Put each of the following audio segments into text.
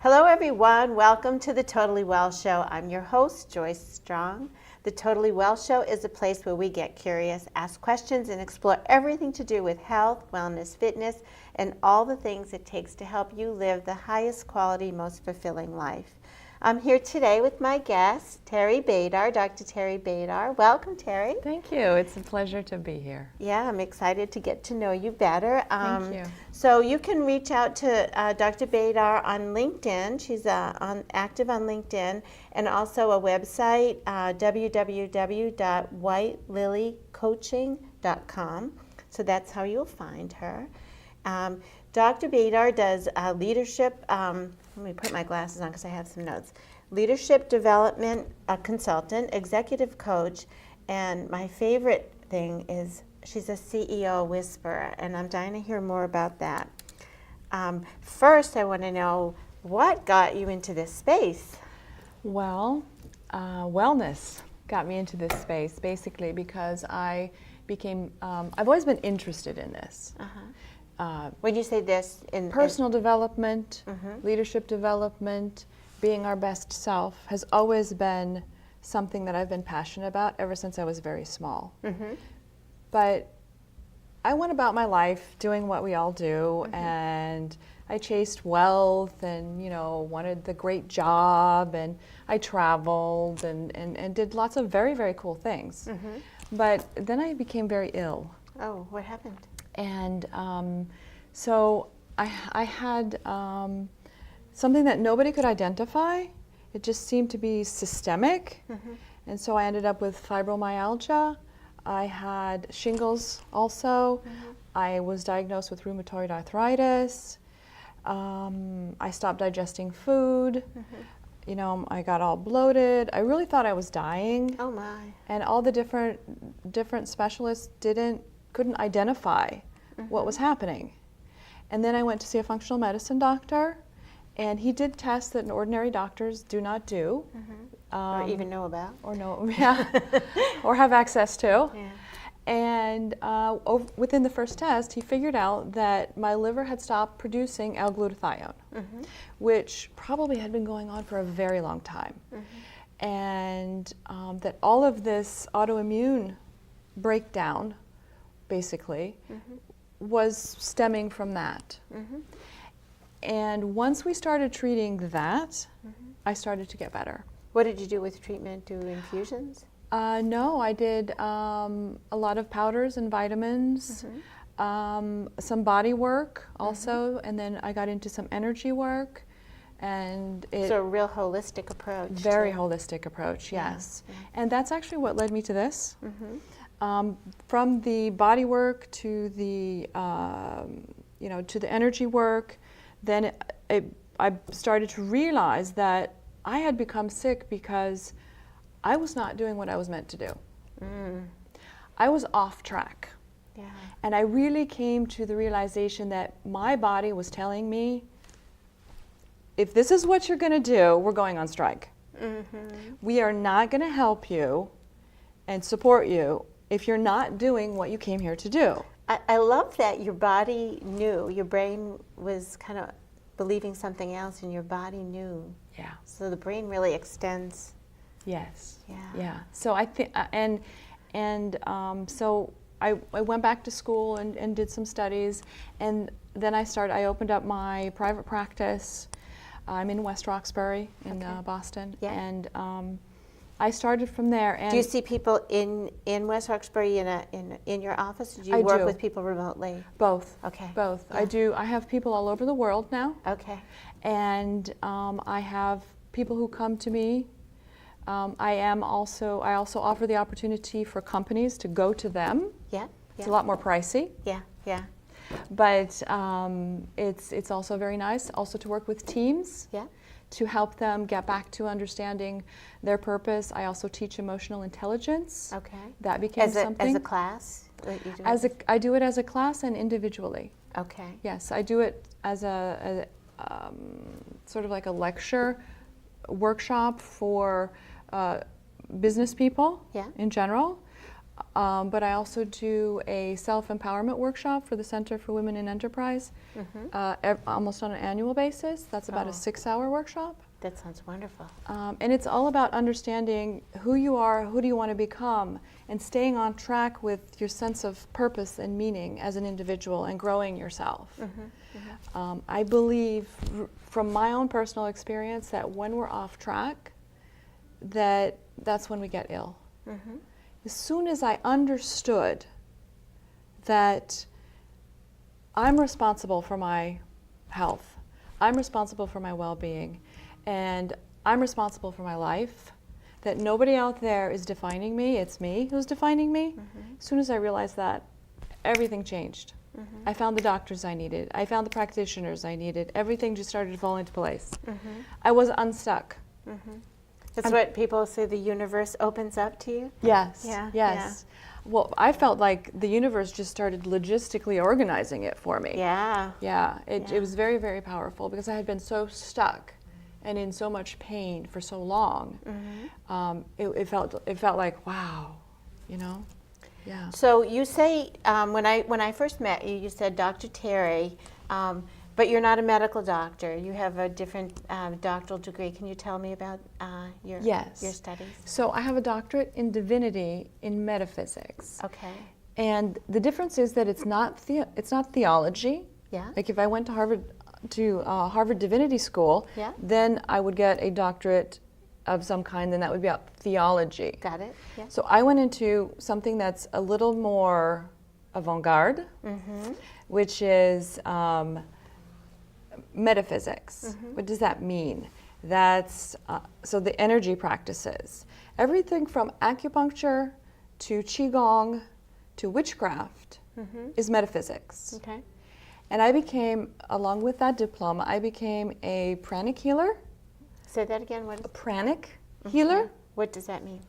Hello everyone, welcome to the Totally Well Show. I'm your host, Joyce Strong. The Totally Well Show is a place where we get curious, ask questions, and explore everything to do with health, wellness, fitness, and all the things it takes to help you live the highest quality, most fulfilling life. I'm here today with my guest, Teri Baydar, Dr. Teri Baydar. Welcome, Teri. Thank you. It's a pleasure to be here. Yeah, I'm excited to get to know you better. Thank you. So you can reach out to Dr. Baydar on LinkedIn. She's active on LinkedIn, and also a website, www.whitelilycoaching.com. So that's how you'll find her. Dr. Baydar does leadership, let me put my glasses on because I have some notes. Leadership development consultant, executive coach, and my favorite thing is she's a CEO whisperer, and I'm dying to hear more about that. First, I want to know what got you into this space? Well, wellness got me into this space basically because I became, I've always been interested in this. When you say this, Personal development, leadership development, being our best self has always been something that I've been passionate about ever since I was very small. But I went about my life doing what we all do, and I chased wealth and, you know, wanted the great job, and I traveled and did lots of very, very cool things. But then I became very ill. Oh, what happened? And so I had something that nobody could identify. It just seemed to be systemic. And so I ended up with fibromyalgia. I had shingles also. I was diagnosed with rheumatoid arthritis. I stopped digesting food. You know, I got all bloated. I really thought I was dying. Oh my. And all the different specialists couldn't identify what was happening. And then I went to see a functional medicine doctor, and he did tests that ordinary doctors do not do. Or even know about. Or know, or have access to. Yeah. And within the first test, he figured out that my liver had stopped producing L-glutathione, which probably had been going on for a very long time. And that all of this autoimmune breakdown, basically, was stemming from that. And once we started treating that, I started to get better. What did you do with treatment? Do infusions? No, I did a lot of powders and vitamins, some body work also, and then I got into some energy work. And So a real holistic approach. Very holistic approach, yes. And that's actually what led me to this. From the body work to the, to the energy work, then I started to realize that I had become sick because I was not doing what I was meant to do. I was off track. And I really came to the realization that my body was telling me, if this is what you're going to do, we're going on strike. We are not going to help you and support you if you're not doing what you came here to do. I love that your body knew. Your brain was kind of believing something else, and your body knew. Yeah. So the brain really extends. Yes. Yeah. Yeah. So I think, so I went back to school and did some studies, and then I opened up my private practice. I'm in West Roxbury in Boston, and I started from there. And do you see people in West Roxbury in your office? Do you I work do. with people remotely? Both. Okay. Both. Yeah. I have people all over the world now. Okay. And I have people who come to me. I also offer the opportunity for companies to go to them. Yeah. It's a lot more pricey. Yeah. Yeah. But it's also very nice also to work with teams. Yeah. To help them get back to understanding their purpose. I also teach emotional intelligence. Okay. That became something. As a class? That you do I do it as a class and individually. Okay. Yes, I do it as a sort of like a lecture workshop for business people in general. But I also do a self-empowerment workshop for the Center for Women in Enterprise, almost on an annual basis. That's about a 6-hour workshop. That sounds wonderful. And it's all about understanding who you are, who do you want to become, and staying on track with your sense of purpose and meaning as an individual and growing yourself. I believe from my own personal experience that when we're off track, that's when we get ill. As soon as I understood that I'm responsible for my health, I'm responsible for my well-being, and I'm responsible for my life, that nobody out there is defining me, it's me who's defining me. As soon as I realized that, everything changed. I found the doctors I needed, I found the practitioners I needed, everything just started to fall into place. I was unstuck. That's what people say, the universe opens up to you? Yes, Yeah, yes. Well, I felt like the universe just started logistically organizing it for me. Yeah. Yeah, it was very, very powerful because I had been so stuck and in so much pain for so long. It felt like, wow, you know? Yeah. So you say, when I first met you, you said Dr. Teri, but you're not a medical doctor. You have a different doctoral degree. Can you tell me about your studies? So I have a doctorate in divinity in metaphysics. Okay. And the difference is that it's not theology. Yeah. Like if I went to Harvard Divinity School, then I would get a doctorate of some kind, then that would be about theology. Got it. Yeah. So I went into something that's a little more avant-garde, which is metaphysics. What does that mean? That's so the energy practices. Everything from acupuncture to qigong to witchcraft is metaphysics. Okay. And I became, along with that diploma, I became a pranic healer. Say that again. What? A pranic healer. What does that mean?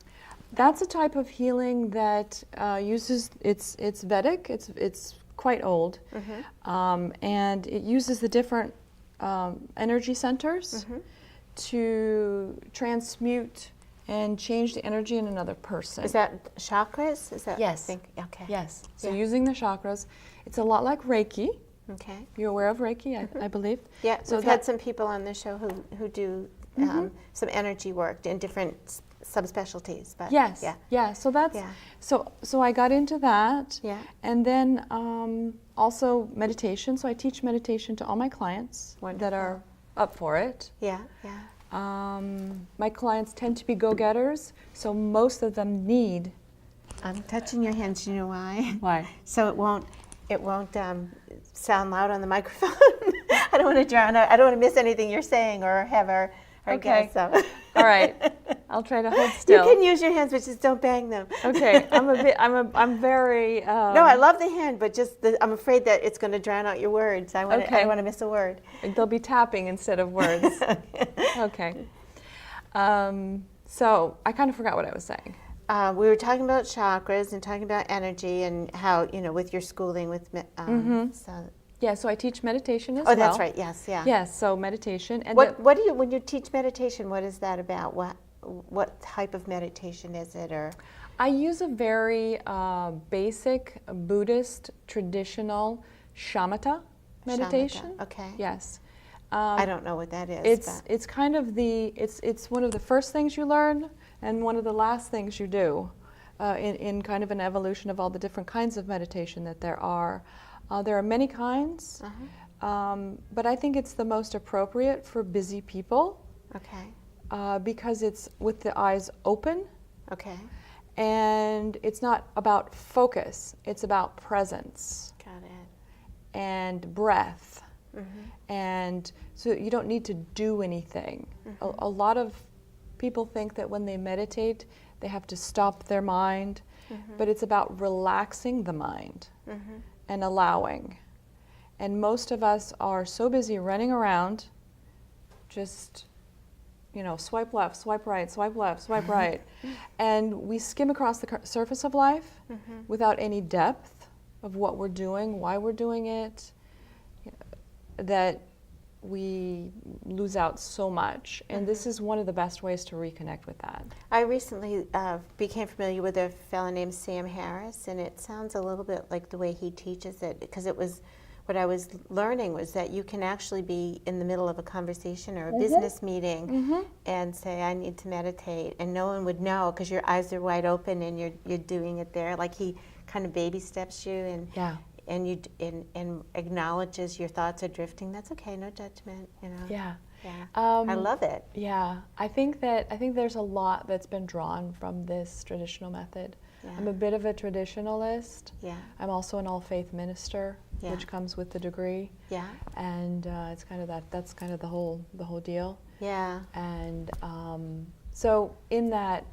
That's a type of healing that uses, it's Vedic, it's quite old, and it uses the different energy centers to transmute and change the energy in another person. Is that chakras? Is that? Yes. Okay. Yes. So using the chakras, it's a lot like Reiki. Okay. You're aware of Reiki, I believe? Yeah. So we've had some people on the show who do some energy work in different subspecialties. But yes. Yeah. So that's so I got into that. Yeah. And then also meditation. So I teach meditation to all my clients that are up for it. Yeah. Yeah. My clients tend to be go-getters, so most of them need. I'm touching your hands. You know why? Why? So it won't sound loud on the microphone. I don't want to drown out. I don't want to miss anything you're saying or have our guests. So. All right. I'll try to hold still. You can use your hands, but just don't bang them. Okay. I'm very. No, I love the hand, but I'm afraid that it's going to drown out your words. I don't want to miss a word. They'll be tapping instead of words. Okay. So I kind of forgot what I was saying. We were talking about chakras and talking about energy and how, with your schooling with so. Yeah, so I teach meditation as well. Oh, that's right. Yes, yeah. Yes, so meditation. And what do you, when you teach meditation, what is that about? What type of meditation is it, or? I use a very basic Buddhist traditional shamatha meditation. Shamatha, okay. Yes. I don't know what that is. It's kind of it's one of the first things you learn and one of the last things you do in kind of an evolution of all the different kinds of meditation that there are. There are many kinds, but I think it's the most appropriate for busy people. Okay. Because it's with the eyes open. Okay. And it's not about focus, it's about presence. Got it. And breath. And so you don't need to do anything. A lot of people think that when they meditate, they have to stop their mind, but it's about relaxing the mind and allowing. And most of us are so busy running around, just, swipe left, swipe right, swipe left, swipe right. And we skim across the surface of life without any depth of what we're doing, why we're doing it, that we lose out so much. And this is one of the best ways to reconnect with that. I recently became familiar with a fellow named Sam Harris, and it sounds a little bit like the way he teaches it, because it was what I was learning was that you can actually be in the middle of a conversation or a business meeting and say, I need to meditate, and no one would know because your eyes are wide open and you're doing it there. Like he kind of baby steps you and acknowledges your thoughts are drifting. That's okay, no judgment, you know. Yeah. I love it. Yeah, I think there's a lot that's been drawn from this traditional method. Yeah. I'm a bit of a traditionalist. Yeah. I'm also an all-faith minister, which comes with the degree. Yeah. And it's kind of that's kind of the whole deal. Yeah. And so in that,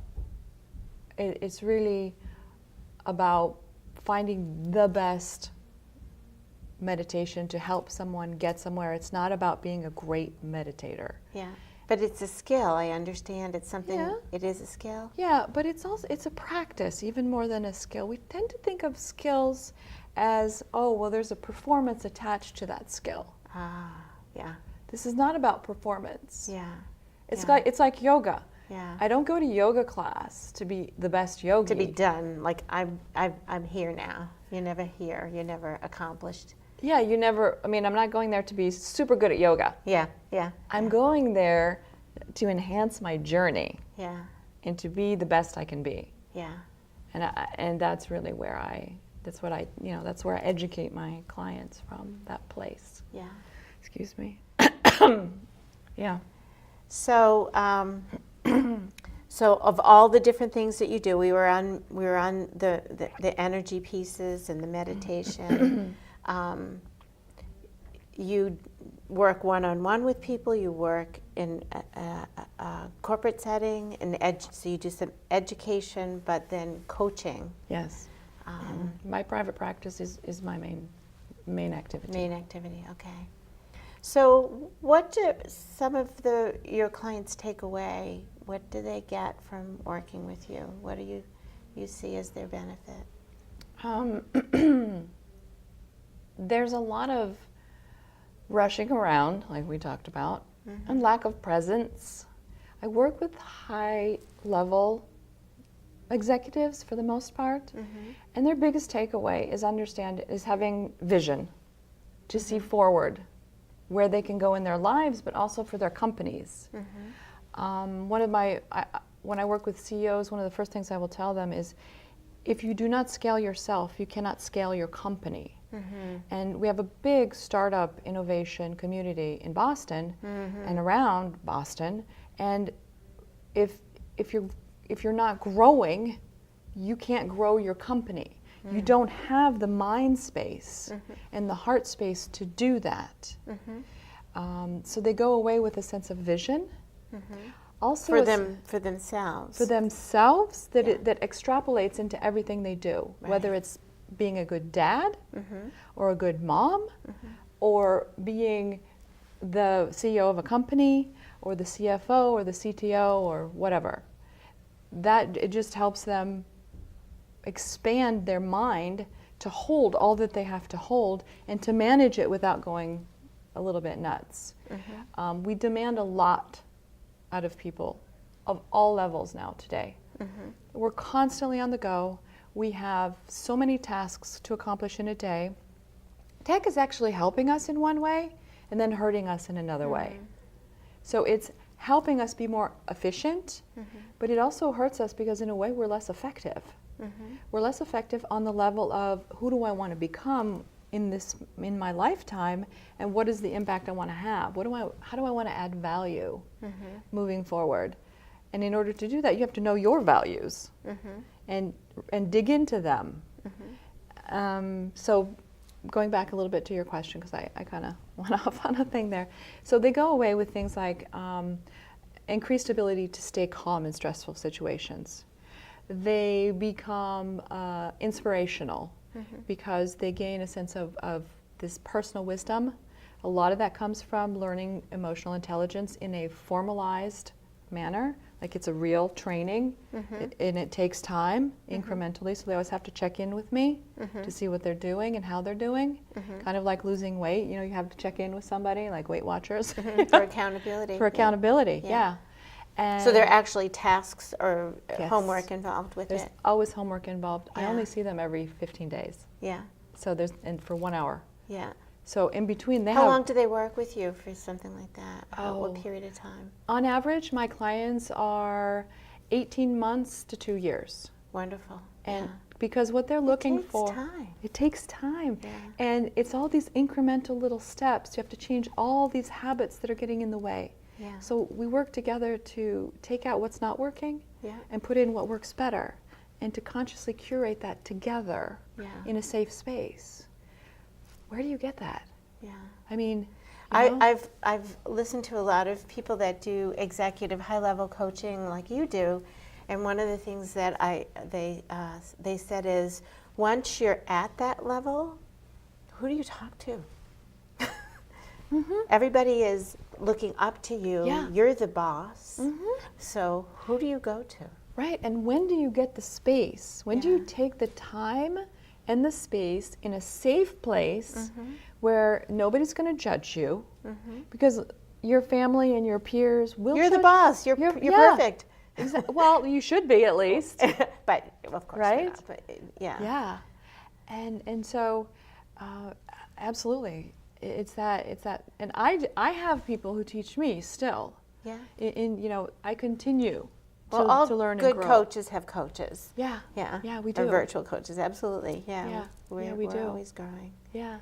it's really about finding the best meditation to help someone get somewhere. It's not about being a great meditator. Yeah. But it's a skill, I understand. It's something, it is a skill. Yeah, but it's a practice, even more than a skill. We tend to think of skills as, oh, well, there's a performance attached to that skill. Yeah. This is not about performance. Yeah. It's like yoga. Yeah. I don't go to yoga class to be the best yogi. To be done, like I'm here now. You're never here. You're never accomplished. Yeah, I'm not going there to be super good at yoga. Yeah, yeah. I'm going there to enhance my journey. Yeah. And to be the best I can be. Yeah. And that's really where that's where I educate my clients from, that place. Yeah. Excuse me. Yeah. So, so of all the different things that you do, we were on the energy pieces and the meditation. You work one-on-one with people. You work in a corporate setting, so you do some education, but then coaching. Yes. My private practice is my main activity. Main activity, okay. So what do some of your clients take away? What do they get from working with you? What do you see as their benefit? There's a lot of rushing around, like we talked about, and lack of presence. I work with high-level executives for the most part, and their biggest takeaway is having vision to see forward where they can go in their lives, but also for their companies. When I work with CEOs, one of the first things I will tell them is, if you do not scale yourself, you cannot scale your company. And we have a big startup innovation community in Boston and around Boston. And if you're not growing, you can't grow your company. You don't have the mind space and the heart space to do that. So they go away with a sense of vision. Also for themselves. For themselves, that extrapolates into everything they do, whether it's being a good dad or a good mom or being the CEO of a company or the CFO or the CTO or whatever. That it just helps them expand their mind to hold all that they have to hold and to manage it without going a little bit nuts. We demand a lot out of people of all levels now today. We're constantly on the go. We have so many tasks to accomplish in a day. Tech is actually helping us in one way and then hurting us in another way. So it's helping us be more efficient, but it also hurts us because in a way we're less effective. We're less effective on the level of who do I want to become in my lifetime, and what is the impact I want to have? How do I want to add value moving forward? And in order to do that, you have to know your values and dig into them. So going back a little bit to your question, because I kind of went off on a thing there. So they go away with things like increased ability to stay calm in stressful situations. They become inspirational because they gain a sense of this personal wisdom. A lot of that comes from learning emotional intelligence in a formalized manner, like it's a real training, and it takes time incrementally, so they always have to check in with me to see what they're doing and how they're doing. Kind of like losing weight, you know, you have to check in with somebody, like Weight Watchers. For accountability. For accountability, Yeah. And So there are actually tasks or Yes. homework involved with there's it. always homework involved. I Yeah. only see them every 15 days. Yeah, So and for 1 hour. yeah. So in between, they How have, long do they work with you for something like that? What Oh. period of time? on average, my clients are 18 months to 2 years. Wonderful. And because what they're looking takes for, time. it takes time. Yeah. And it's all these incremental little steps. You have to change all these habits that are getting in the way. Yeah. So we work together to take out what's not working Yeah. and put in what works better, and to consciously curate that together Yeah. in a safe space. Where do you get that? Yeah. I mean, you know? I've listened to a lot of people that do executive high-level coaching like you do, and one of the things that they said is, once you're at that level, who do you talk to? Everybody is looking up to you. Yeah. You're the boss. So who do you go to? Right, and when do you get the space? When do you Yeah. take the time and the space in a safe place where nobody's going to judge you? Because your family and your peers will You're the judge- boss. You're yeah. perfect. Well, you should be at least. But of course Right? not. But yeah. Yeah, and so absolutely, it's that, and I have people who teach me still. Yeah. In you know, I continue Well, all to learn good and grow. coaches have coaches. Yeah, Yeah. yeah, we Or do. virtual coaches, absolutely. Yeah. Yeah. We're, Yeah, we we're do. always growing. Yeah.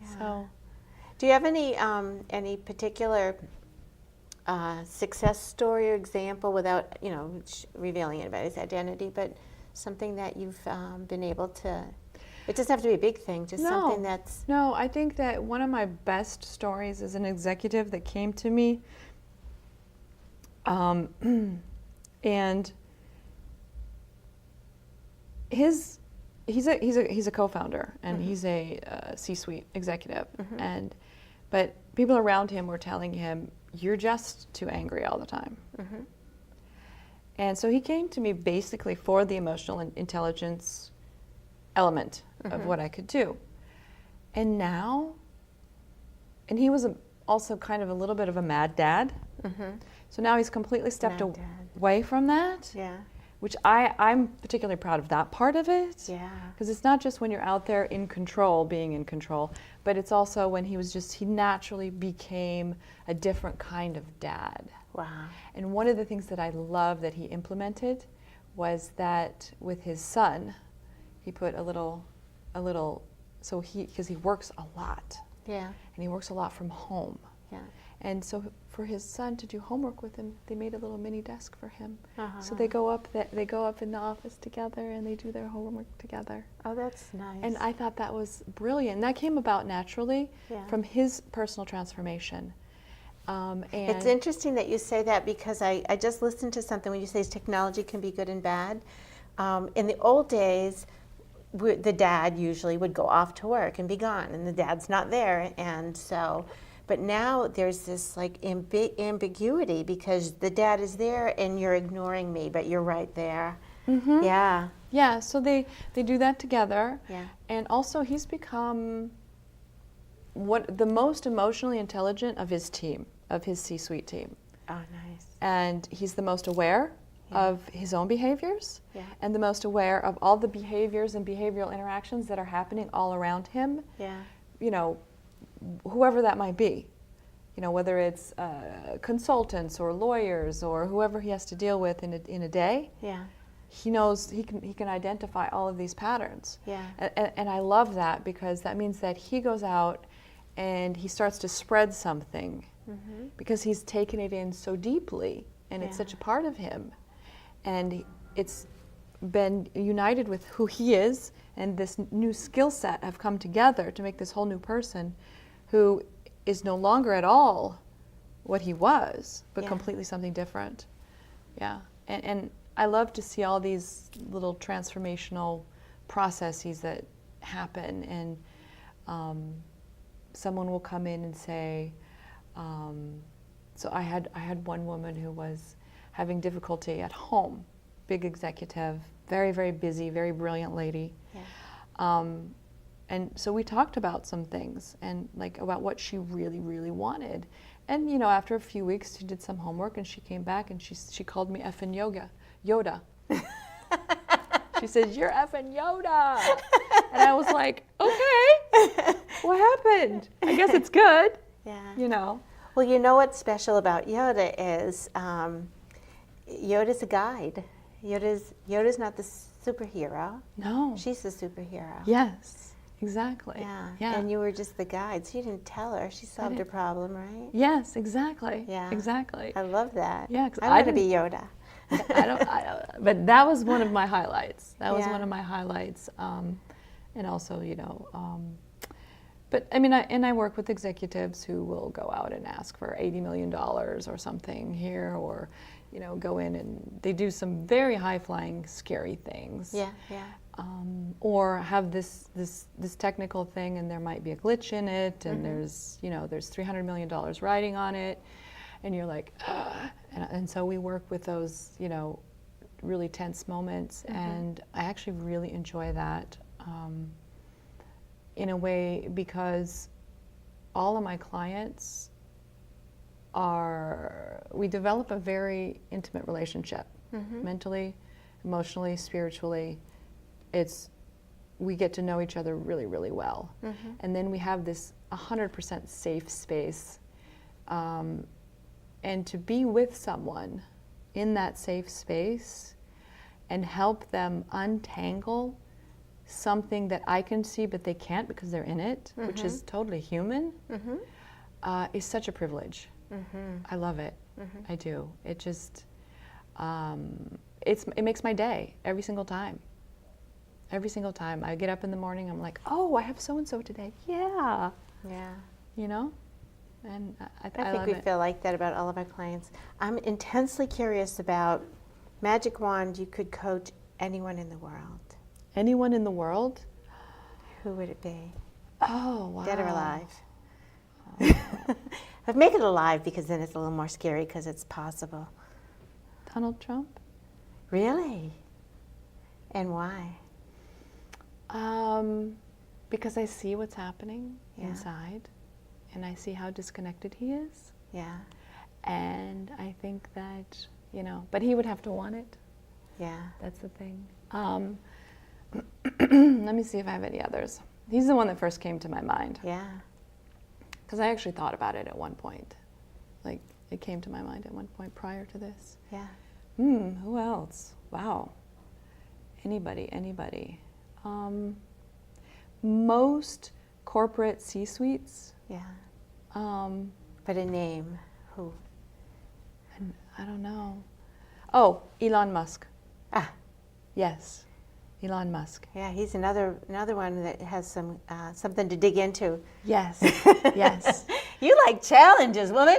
Yeah. So Do you have any particular success story or example, without revealing anybody's identity, but something that you've been able to? It doesn't have to be a big thing, just something that's. No, I think that one of my best stories is an executive that came to me, and he's a co-founder, and he's a C-suite executive, but people around him were telling him, "You're just too angry all the time." And so he came to me basically for the emotional intelligence element of what I could do. And now, and he was also kind of a little bit of a mad dad. So now he's completely stepped Mad dad. away from that, Yeah. which I'm particularly proud of that part of it. Yeah. Because it's not just when you're out there in control, being in control, but it's also when he naturally became a different kind of dad. Wow. And one of the things that I love that he implemented was that with his son, he put because he works a lot, Yeah. and he works a lot from home. Yeah. And so for his son to do homework with him, they made a little mini desk for him. So Uh-huh. they go up in the office together, and they do their homework together. Oh, that's nice. And I thought that was brilliant. And that came about naturally Yeah. from his personal transformation. And It's interesting that you say that, because I just listened to something when you say technology can be good and bad. In the old days, the dad usually would go off to work and be gone, and the dad's not there, and so. But now there's this like ambiguity, because the dad is there and you're ignoring me, but you're right there. Yeah. Yeah, so they do that together. Yeah. And also he's become the most emotionally intelligent of his team, of his C-suite team. Oh, nice. And he's the most aware of his own behaviors, Yeah. and the most aware of all the behaviors and behavioral interactions that are happening all around him, Yeah. Whoever that might be. Whether it's consultants or lawyers or whoever he has to deal with in a day. Yeah. He knows he can identify all of these patterns. Yeah. And I love that, because that means that he goes out and he starts to spread something, because he's taken it in so deeply, and it's Yeah. such a part of him. And it's been united with who he is, and this new skill set have come together to make this whole new person who is no longer at all what he was, but Yeah. completely something different. Yeah. And I love to see all these little transformational processes that happen, and someone will come in and say, so I had one woman who was having difficulty at home, big executive, very, very busy, very brilliant lady. Yeah. And so we talked about some things and like about what she really, really wanted. And you know, after a few weeks, she did some homework and she came back and she called me effing Yoda. She said, "You're effing Yoda." And I was like, okay, what happened? I guess it's good. Yeah. You know. Well, you know what's special about Yoda is Yoda's a guide. Yoda's not the superhero. No. She's the superhero. Yes. Exactly. Yeah. And you were just the guide, so you didn't tell her. She solved her problem, right? Yes, exactly. Yeah. Exactly. I love that. Yeah, I want to be Yoda. I don't, but that was one of my highlights. That was Yeah. one of my highlights. And also, you know, but I mean, I work with executives who will go out and ask for $80 million or something here, or, you know, go in and they do some very high-flying, scary things. Yeah, yeah. Or have this technical thing, and there might be a glitch in it, and there's $300 million riding on it, and you're like, and so we work with those, you know, really tense moments, and I actually really enjoy that in a way, because all of my clients we develop a very intimate relationship, mentally, emotionally, spiritually. We get to know each other really, really well. And then we have this 100% safe space. And to be with someone in that safe space and help them untangle something that I can see but they can't because they're in it, which is totally human, is such a privilege. I love it. I do. It just, it makes my day every single time. Every single time I get up in the morning, I'm like, oh, I have so-and-so today. Yeah. Yeah. You know? And I think love we it. feel like that about all of our clients. I'm intensely curious about magic wand. You could coach anyone in the world. Anyone in the world? Who would it be? Oh, wow. Dead or alive? But make it alive, because then it's a little more scary because it's possible. Donald Trump? Really? And why? Because I see what's happening Yeah. inside, and I see how disconnected he is. Yeah. And I think that, you know, but he would have to want it. Yeah. That's the thing. Let me see if I have any others. He's the one that first came to my mind. Yeah. Because I actually thought about it at one point. Like, it came to my mind at one point prior to this. Yeah. Who else? Wow. Anybody. Most corporate C-suites. Yeah. But But a name. Who? and I don't know. Oh, Elon Musk. Ah. Yes, Elon Musk. Yeah, he's another one that has some something to dig into. Yes, yes. You like challenges, woman.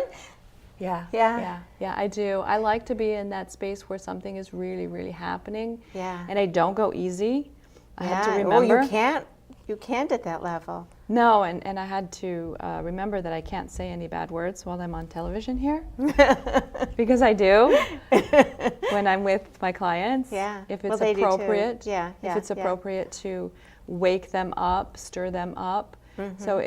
Yeah, Yeah. yeah, I do. I like to be in that space where something is really, really happening. Yeah. And I don't go easy. I have to Yeah. remember. Oh, you can't at that level. No, and I had to remember that I can't say any bad words while I'm on television here. Because I do when I'm with my clients. Yeah. If Well, it's they do too. appropriate. Yeah, If yeah, it's yeah. appropriate to wake them up, stir them up. So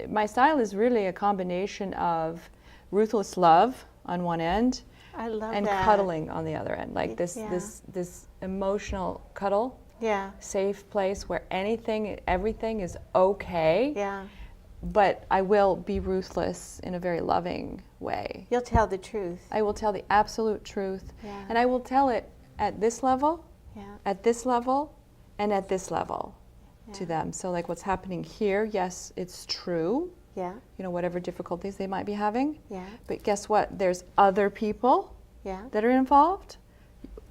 my style is really a combination of ruthless love on one end I love and that. cuddling on the other end. Like this Yeah. this emotional cuddle. Yeah. Safe place where everything is okay. Yeah. But I will be ruthless in a very loving way. You'll tell the truth. I will tell the absolute truth. Yeah. And I will tell it at this level, Yeah. at this level, and at this level to Yeah. them. So like what's happening here, yes, it's true. Yeah. You know, whatever difficulties they might be having. Yeah. But guess what? There's other people Yeah. that are involved.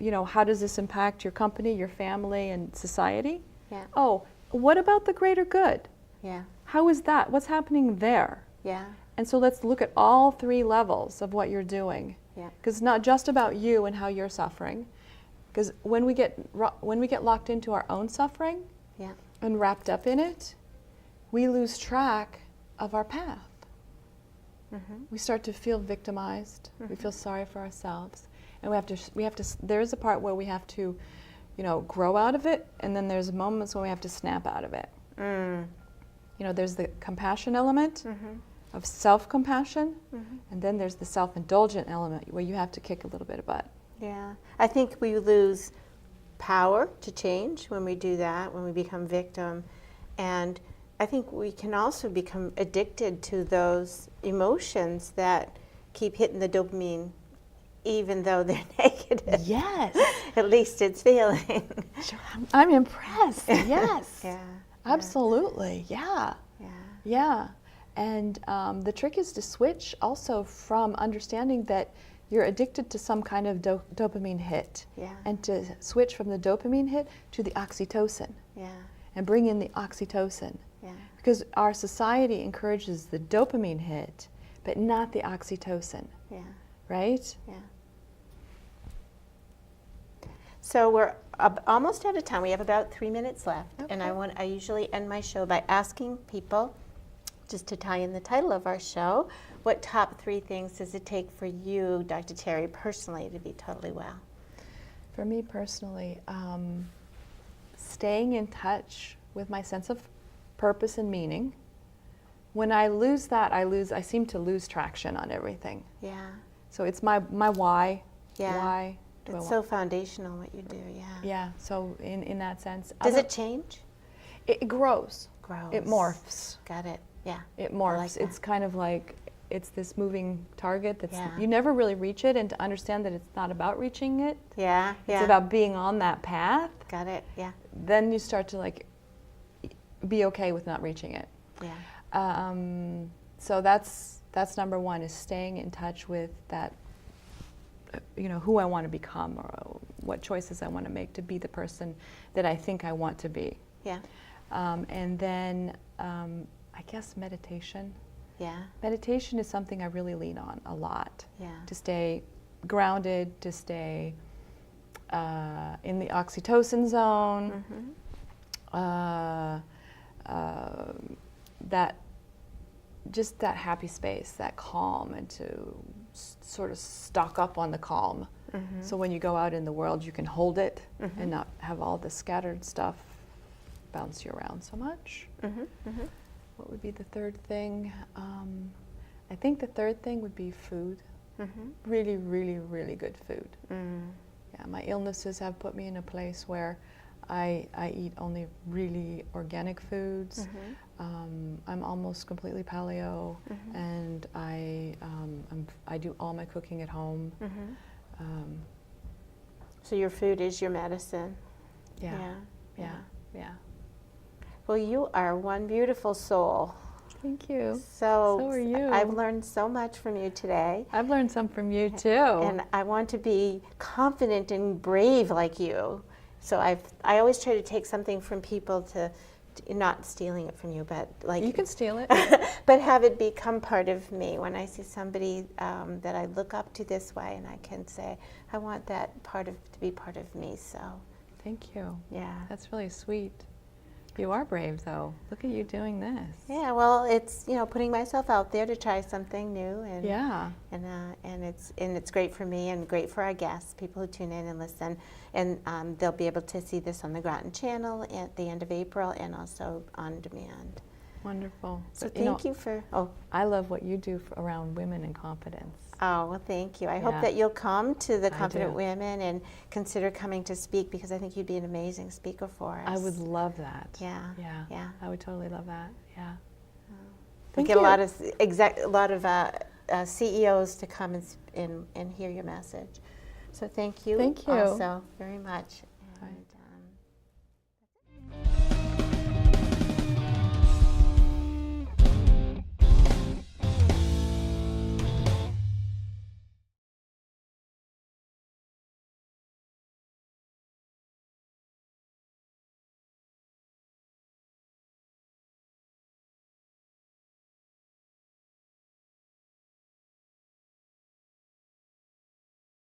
You know, how does this impact your company, your family, and society? Yeah. Oh, what about the greater good? Yeah. How is that? What's happening there? Yeah. And so let's look at all three levels of what you're doing. Yeah. Because it's not just about you and how you're suffering. Because when we get locked into our own suffering Yeah. and wrapped up in it, we lose track of our path. We start to feel victimized. We feel sorry for ourselves. And there's a part where we have to, grow out of it, and then there's moments when we have to snap out of it. There's the compassion element of self-compassion, and then there's the self-indulgent element where you have to kick a little bit of butt. Yeah. I think we lose power to change when we do that, when we become victim. And I think we can also become addicted to those emotions that keep hitting the dopamine, even though they're negative. Yes. At least it's feeling. I'm impressed. Yes. Yeah. Absolutely. Yeah. Yeah. Yeah. And the trick is to switch also from understanding that you're addicted to some kind of dopamine hit. Yeah. And to switch from the dopamine hit to the oxytocin. Yeah. And bring in the oxytocin. Yeah. Because our society encourages the dopamine hit, but not the oxytocin. Yeah. Right? Yeah. So we're almost out of time. We have about 3 minutes left. Okay. And I usually end my show by asking people, just to tie in the title of our show, what top 3 things does it take for you, Dr. Teri, personally, to be totally well? For me personally, staying in touch with my sense of purpose and meaning. When I lose that, I seem to lose traction on everything. Yeah. So it's my why. Yeah. Why do I It's want? so foundational what you do, yeah. Yeah, so in that sense. Does it change? It grows. Grows. It morphs. Got it, yeah. It morphs. like that. It's kind of like, it's this moving target that's, Yeah. you never really reach it, and to understand that it's not about reaching it, Yeah, yeah. it's about being on that path, Got it, yeah. then you start to be okay with not reaching it. Yeah. So that's number one, is staying in touch with that, who I want to become, or what choices I want to make to be the person that I think I want to be. Yeah. And then I guess meditation. Yeah. Meditation is something I really lean on a lot. Yeah. To stay grounded, to stay in the oxytocin zone. That happy space, that calm, and to sort of stock up on the calm. So when you go out in the world, you can hold it and not have all the scattered stuff bounce you around so much. What would be the third thing? I think the third thing would be food. Really, really, really good food. Yeah, my illnesses have put me in a place where I eat only really organic foods. I'm almost completely paleo, and I do all my cooking at home. So your food is your medicine. Yeah. Well, you are one beautiful soul. Thank you. So are you. I've learned so much from you today. I've learned some from you too. And I want to be confident and brave like you. So I always try to take something from people to not stealing it from you, but like You can steal it. but have it become part of me. When I see somebody that I look up to this way, and I can say, I want that to be part of me. So Thank you. yeah. That's really sweet. You are brave, though. Look at you doing this. Yeah, well, it's putting myself out there to try something new, and Yeah. and it's great for me and great for our guests, people who tune in and listen, and they'll be able to see this on the Groton channel at the end of April and also on demand. Wonderful. So But, thank you for. I love what you do around women and confidence. Oh, well, thank you. I hope Yeah. that you'll come to the I Confident do. Women and consider coming to speak, because I think you'd be an amazing speaker for us. I would love that. Yeah. Yeah. Yeah. I would totally love that. Yeah. We Thank get you. a lot of CEOs to come and hear your message. So thank you. Thank you. Also very much. Bye. And,